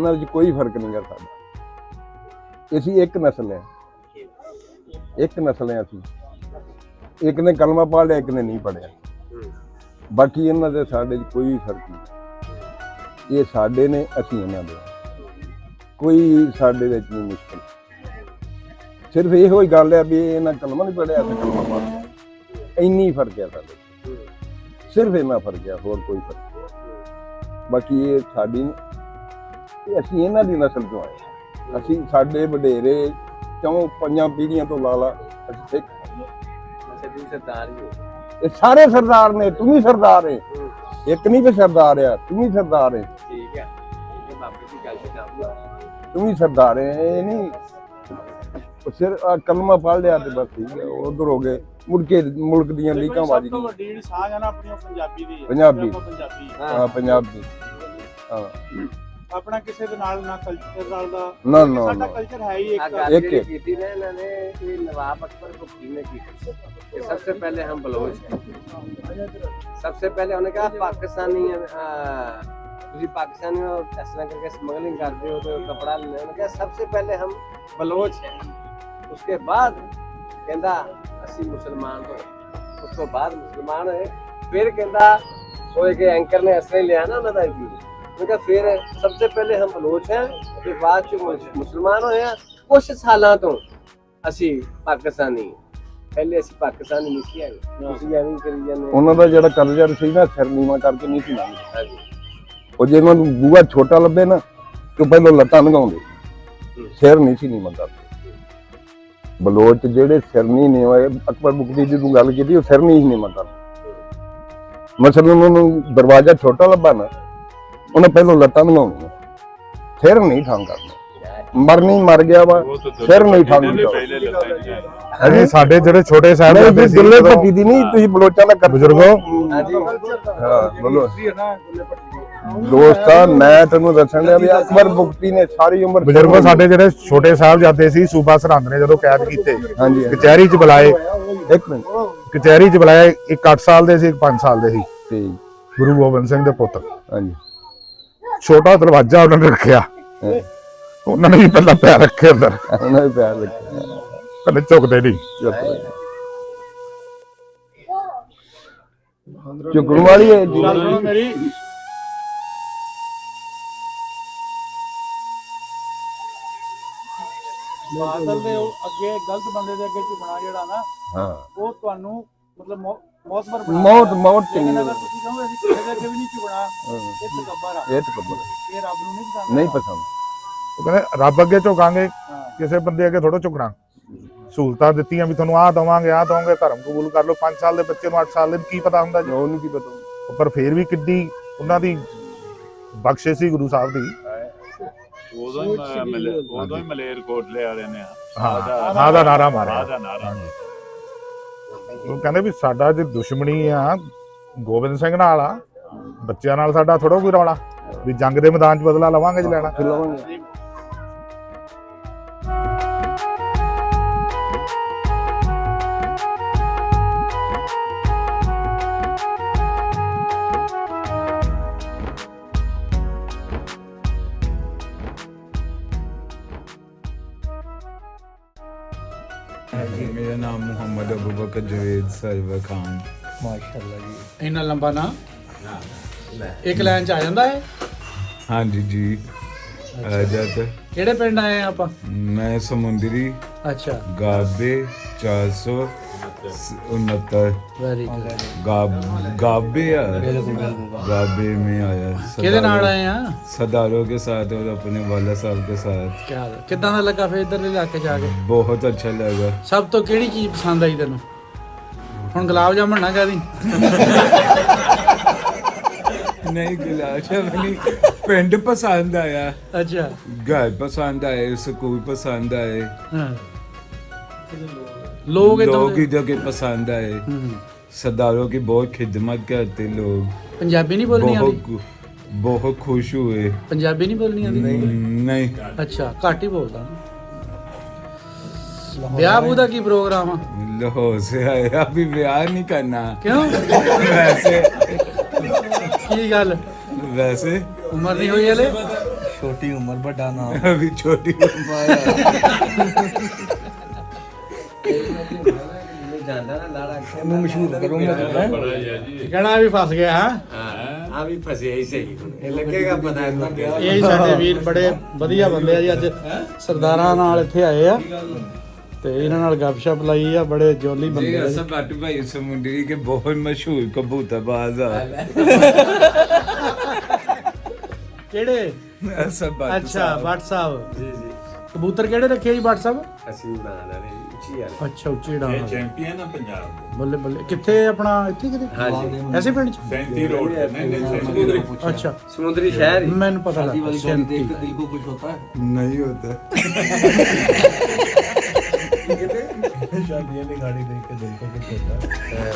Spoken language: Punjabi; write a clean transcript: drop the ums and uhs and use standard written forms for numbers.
ਇਹਨਾਂ ਵਿੱਚ ਕੋਈ ਫਰਕ ਨਹੀਂ ਗਾ ਸਾਡਾ। ਅਸੀਂ ਇੱਕ ਨਸਲ ਹੈ, ਇੱਕ ਨਸਲ ਹੈ ਅਸੀਂ। ਇੱਕ ਨੇ ਕਲਮਾ ਪੜ੍ਹ ਲਿਆ, ਇੱਕ ਨੇ ਨਹੀਂ ਪੜ੍ਹਿਆ। ਬਾਕੀ ਇਹਨਾਂ ਦੇ ਸਾਡੇ 'ਚ ਕੋਈ ਫਰਕ ਨਹੀਂ। ਇਹ ਸਾਡੇ ਨੇ, ਅਸੀਂ ਇਹਨਾਂ ਦੇ। ਕੋਈ ਸਾਡੇ ਵਿੱਚ ਨਹੀਂ ਮੁਸ਼ਕਿਲ। ਸਿਰਫ ਇਹੋ ਹੀ ਗੱਲ ਹੈ ਵੀ ਇਹਨਾਂ ਕਲਮਾ ਨਹੀਂ ਪੜ੍ਹਿਆ ਤੇ ਕਲਮਾ ਪੜ੍ਹ ਲਿਆ, ਇੰਨੀ ਫਰਕ ਹੈ ਸਾਡੇ। ਸਿਰਫ ਇੰਨਾ ਫਰਕ ਹੈ, ਹੋਰ ਕੋਈ ਫਰਕ ਨਹੀਂ। ਬਾਕੀ ਇਹ ਸਾਡੀ, ਅਸੀਂ ਇਹਨਾਂ ਦੀ ਨਸਲ ਤੋਂ ਆਏ। ਅਸੀਂ ਸਾਡੇ ਵਡੇਰੇ ਕਿਉਂ 5 ਪੀੜ੍ਹੀਆਂ ਤੋਂ ਲਾ ਅਸੀਂ ਸਿੱਖ। ਇਹ ਸਾਰੇ ਸਰਦਾਰ ਨੇ, ਤੂੰ ਵੀ ਸਰਦਾਰ ਹੈ। ਇੱਕ ਨਹੀਂ ਵੀ ਸਰਦਾਰ ਆ, ਤੂੰ ਵੀ ਸਰਦਾਰ ਹੈ। ਤੂੰ ਵੀ ਸਰਦਾਰ ਹੈ। ਇਹ ਨਹੀਂ ਸਿਰ ਕਲਮਾ ਪੜ੍ਹ ਲਿਆ ਤੇ ਬਸ ਠੀਕ ਹੈ, ਉਧਰ ਹੋ ਗਏ। ਮੁੜ ਕੇ ਮੁਲਕ ਦੀਆਂ ਲੀਕਾਂ ਵੱਜ ਗਈਆਂ। ਵੱਡੀ ਜਿਹੜੀ ਸਾਂਝ ਆ ਨਾ ਆਪਣੀ ਪੰਜਾਬੀ ਦੀ, ਪੰਜਾਬੀ ਹਾਂ ਪੰਜਾਬੀ। ਹਾਂ ਆਪਣਾ ਕਿਸੇ ਦੇ ਨਾਲ ਨਾ ਕਲਚਰ ਨਾਲ ਦਾ ਨਾ ਨਾ ਸਾਡਾ ਕਲਚਰ ਹੈ ਹੀ एक ਕੀਤੀ ਨੇ ਇਹਨਾਂ ਨੇ। ਇਹ नवाब अकबर को ने की थी। सबसे पहले हम बलोच हैं। सबसे पहले उन्होंने कहा पाकिस्तानी ਤੁਸੀਂ पाकिस्तानी इस तरह करके स्मगलिंग करते हो तो कपड़ा लेने। उन्होंने कहा सबसे पहले हम बलोच हैं, उसके बाद कहता ਅਸੀਂ मुसलमान होए। उस तो बाद मुसलमान होए। फिर कहता वो एक एंकर ने असले लिया ना उन्होंने उन्होंने कहा फिर सबसे पहले हम बलोच हैं, फिर बाद च मुसलमान होए हैं। कुछ सालों तो ਅਸੀਂ पाकिस्तानी, ਪਹਿਲੇ ਅਸੀਂ ਪਾਕਿस्तानी नहीं ਸੀ ਆਏ। ਤੁਸੀਂ ਐਵੇਂ ਕਰੀ ਜਾਂਦੇ। ਉਹਨਾਂ ਦਾ ਜਿਹੜਾ ਕਲਚਰ ਸੀ ਨਾ, ਸਿਰ ਨੀਵਾਂ ਕਰਕੇ ਨਹੀਂ ਸੀ ਲੰਘਦੇ। ਹਾਂਜੀ। ਉਹ ਜੇ ਉਹਨਾਂ ਨੂੰ ਬੂਹਾ ਛੋਟਾ ਲੱਭੇ ਨਾ ਤੇ ਪਹਿਲਾਂ ਲੱਤਾਂ ਲੰਘਾਉਂਦੇ, ਸਿਰ ਨਹੀਂ ਸੀ ਨੀਵਾਂ ਕਰਦੇ। ਬਲੋਚ ਜਿਹੜੇ ਸਿਰ ਨਹੀਂ ਨੀਵਾਂ, ਅਕਬਰ ਬੁਗਟੀ ਦੀ ਤੂੰ ਗੱਲ ਕੀਤੀ, ਉਹ ਸਿਰ ਨਹੀਂ ਸੀ ਨੀਵਾਂ ਕਰਦੇ। ਮਸਲਨ ਉਹਨੂੰ ਦਰਵਾਜ਼ਾ ਛੋਟਾ ਲੱਭਾ ਨਾ, ਉਹਨੇ ਪਹਿਲਾਂ ਲੱਤਾਂ ਲੰਘਾਉਣੀਆਂ, ਸਿਰ ਨਹੀਂ ਠਾਂ ਕਰਨਾ। ਮਰਨੀ ਮਰ ਗਿਆ ਵਾ, ਸਿਰ ਨਹੀਂ ਠਾਂ ਅਰੇ ਸਾਡੇ ਜਿਹੜੇ ਛੋਟੇ ਸਾਹਿਬ ਦਿੱਲੇ ਭੱਟੀ ਦੀ ਨਹੀਂ, ਤੁਸੀਂ ਬਲੋਚਾਂ ਦਾ ਬਜ਼ੁਰਗੋ। ਹਾਂ ਬੋਲੋ ਦੋਸਤਾ, ਮੈਂ ਤੈਨੂੰ ਦੱਸਣ ਲਿਆ ਵੀ ਅਕਬਰ ਬੁਗਟੀ ਨੇ ਸਾਰੀ ਉਮਰ ਬਜ਼ੁਰਗੋ ਸਾਡੇ ਜਿਹੜੇ ਛੋਟੇ ਸਾਹਿਬਜ਼ਾਦੇ ਸੀ ਸੂਬਾ ਸਰਹੰਦ ਨੇ ਜਦੋਂ ਕੈਦ ਕੀਤੇ, ਹਾਂਜੀ ਕਚਹਿਰੀ 'ਚ ਬੁਲਾਏ। ਇੱਕ ਮਿੰਟ, ਕਚਹਿਰੀ 'ਚ ਬੁਲਾਏ। ਇੱਕ 8 ਸਾਲ ਦੇ ਸੀ, ਇੱਕ 5 ਸਾਲ ਦੇ ਸੀ। ਠੀਕ, ਗੁਰੂ ਗੋਬਿੰਦ ਸਿੰਘ ਦੇ ਪੁੱਤ। ਹਾਂਜੀ। ਛੋਟਾ ਦਰਵਾਜ਼ਾ ਉਹਨਾਂ ਨੇ ਰੱਖਿਆ, ਉਹਨਾਂ ਨੇ ਵੀ ਪਹਿਲਾਂ ਪੈਰ ਰੱਖੇ ਅੰਦਰ, ਉਹਨਾਂ ਨੇ ਪਿਆਰ ਰੱਖਿਆ, ਕਦੇ ਝੁਕਦੇ ਨਹੀਂ। ਝੁਕਣ ਵਾਲੀ ਹੈ ਮੇਰੀ। ਬਾਦਲ ਦੇ ਅੱਗੇ ਗਲਤ ਬੰਦੇ ਦੇ ਅੱਗੇ ਝੁਕਣਾ ਜਿਹੜਾ ਨਾ, ਹਾਂ, ਉਹ ਤੁਹਾਨੂੰ ਮਤਲਬ ਮੌਤ ਮੌਤ ਚੰਗੀ। ਅਗਰ ਤੁਸੀਂ ਕਹੋਗੇ ਅਸੀਂ ਕਿਸੇ ਦੇ ਅੱਗੇ ਵੀ ਨਹੀਂ ਝੁਕਣਾ, ਇਹ ਤਕੱਬਰ ਆ, ਇਹ ਤਕੱਬਰ ਇਹ ਰੱਬ ਨੂੰ ਨਹੀਂ ਪਸੰਦ। ਨਹੀਂ ਪਸੰਦ। ਉਹ ਕਹਿੰਦੇ ਰੱਬ ਅੱਗੇ ਝੁਕਾਂਗੇ, ਕਿਸੇ ਬੰਦੇ ਅੱਗੇ ਥੋੜਾ ਝੁਕਣਾ। ਸਹੂਲਤਾਂ ਦਿੱਤੀਆਂ ਵੀ ਤੁਹਾਨੂੰ ਆਹ ਦਵਾਂਗੇ, ਆਹ ਦਵਾਂਗੇ, ਧਰਮ ਕਬੂਲ ਕਰ ਲਓ। 5 ਸਾਲ ਦੇ ਬੱਚੇ ਨੂੰ 8 ਸਾਲ ਦੇ ਕੀ ਪਤਾ ਹੁੰਦਾ ਜੀ, ਉਹਨੂੰ ਕੀ ਪਤਾ। ਪਰ ਫੇਰ ਵੀ ਕਿੱਡੀ ਉਹਨਾਂ ਦੀ ਬਖਸ਼ਿਸ਼ ਸੀ ਗੁਰੂ ਸਾਹਿਬ ਦੀ। ਉਦੋਂ ਹੀ ਮਲੇਰਕੋਟਲੇ ਵਾਲੇ ਨੇ ਹਾਂ ਦਾ ਨਾਰਾ ਮਾਰਿਆ। ਉਹ ਕਹਿੰਦੇ ਵੀ ਸਾਡਾ ਜੇ ਦੁਸ਼ਮਣੀ ਆ ਗੋਬਿੰਦ ਸਿੰਘ ਨਾਲ ਆ, ਬੱਚਿਆਂ ਨਾਲ ਸਾਡਾ ਥੋੜਾ ਕੋਈ ਰੌਲਾ ਵੀ ਜੰਗ ਦੇ ਮੈਦਾਨ 'ਚ ਬਦਲਾ ਲਵਾਂਗੇ ਜੀ ਲੈਣਾ। मेरा नाम मोहम्मद अबू बकर जवेद सरवर खान। माशाअल्लाह जी। इन्ना लंबा ना एक लाइन च आ जाता है। हाँ जी जी आ जाता। किहड़े पिंड आए हैं आप? मैं समुंदरी अच्छा गाबे 469 वेरी गुड। गाबे गाबे में आया। किहदे नाल आए हैं? सरदारों के साथ और अपने वाला साहब के साथ। क्या किदां दा लगा फिर इधर इलाके जाके? बहुत अच्छा लगा। सब तो किहड़ी चीज पसंद आई तेनू? हुण गुलाब जामुन ना कह दी। नहीं गुलाब जामुन पिंड पसंद आया। अच्छा घर पसंद आए, स्कूल पसंद आए, हाँ। लोग इधर के पसंद आए। सरदारों की बहुत खिदमत करते लोग। पंजाबी नहीं बोलनी आती? बहुत खुश हुए। पंजाबी नहीं बोलनी आती? नहीं। अच्छा घट ही बोलता। ब्याह बूह दा की प्रोग्राम है? लाहौर से आए, अभी ब्याह नहीं करना। क्यों? वैसे की गल? वैसे उम्र नहीं हुई हले? ਛੋਟੀ ਉਮਰ ਵੱਡਾ ਨਾਮ अभी छोटी ਜਾਂਦਾ ਨਾ ਲਾੜਾ ਇਹਨੂੰ ਮਸ਼ਹੂਰ ਕਰੂੰਗਾ ਤੂੰ ਬੜਾ ਹੀ ਆ ਜੀ ਕਹਿਣਾ ਵੀ ਫਸ ਗਿਆ ਹਾਂ ਹਾਂ ਆ ਵੀ ਫਸਿਆ ਹੀ ਸਹੀ ਇਹ ਲੱਗੇਗਾ ਪਤਾ ਇਹਨੂੰ ਕਿ ਇਹ ਸਾਡੇ ਵੀਰ ਬੜੇ ਵਧੀਆ ਬੰਦੇ ਆ ਜੀ ਅੱਜ ਸਰਦਾਰਾਂ ਨਾਲ ਇੱਥੇ ਆਏ ਆ ਤੇ ਇਹਨਾਂ ਨਾਲ ਗੱਪਸ਼ਪ ਲਾਈ ਆ ਬੜੇ ਜੋਲੀ जी ਬੰਦੇ ਆ ਜੀ। असद बाटू भाई समुद्री के बहुत मशहूर कबूतरबाज है ਕਿਹੜੇ असद बाटू ਅੱਛਾ ਭੱਟ ਸਾਹਿਬ ਜੀ ਜੀ ਕਬੂਤਰ ਕਿਹੜੇ ਰੱਖੇ ਜੀ ਭੱਟ ਸਾਹਿਬ ਅਸੀਂ ਬਣਾ ਰਹੇ ਉੱਚੀ ਆ ਅੱਛਾ ਉੱਚੀ ਡਾਂ ਇਹ ਚੈਂਪੀਅਨ ਆ ਪੰਜਾਬ ਦੇ ਬੱਲੇ ਬੱਲੇ ਕਿੱਥੇ ਆਪਣਾ ਇੱਥੇ ਕਿਤੇ ਹਾਂਜੀ ਐਸੇ ਪਿੰਡ ਚ 37 ਰੋਡ ਤੇ ਨਹੀਂ ਸੈਂਟਰੀ ਅੱਛਾ ਸਮੁੰਦਰੀ ਸ਼ਹਿਰ ਹੀ ਮੈਨੂੰ ਪਤਾ ਲੱਗਾ ਸੈਂਟੀ। ਦਿਲ ਕੋ ਕੁਝ ਹੋਤਾ ਹੈ नहीं होता शादी वाली गाड़ी देख के दिल को कुछ होता है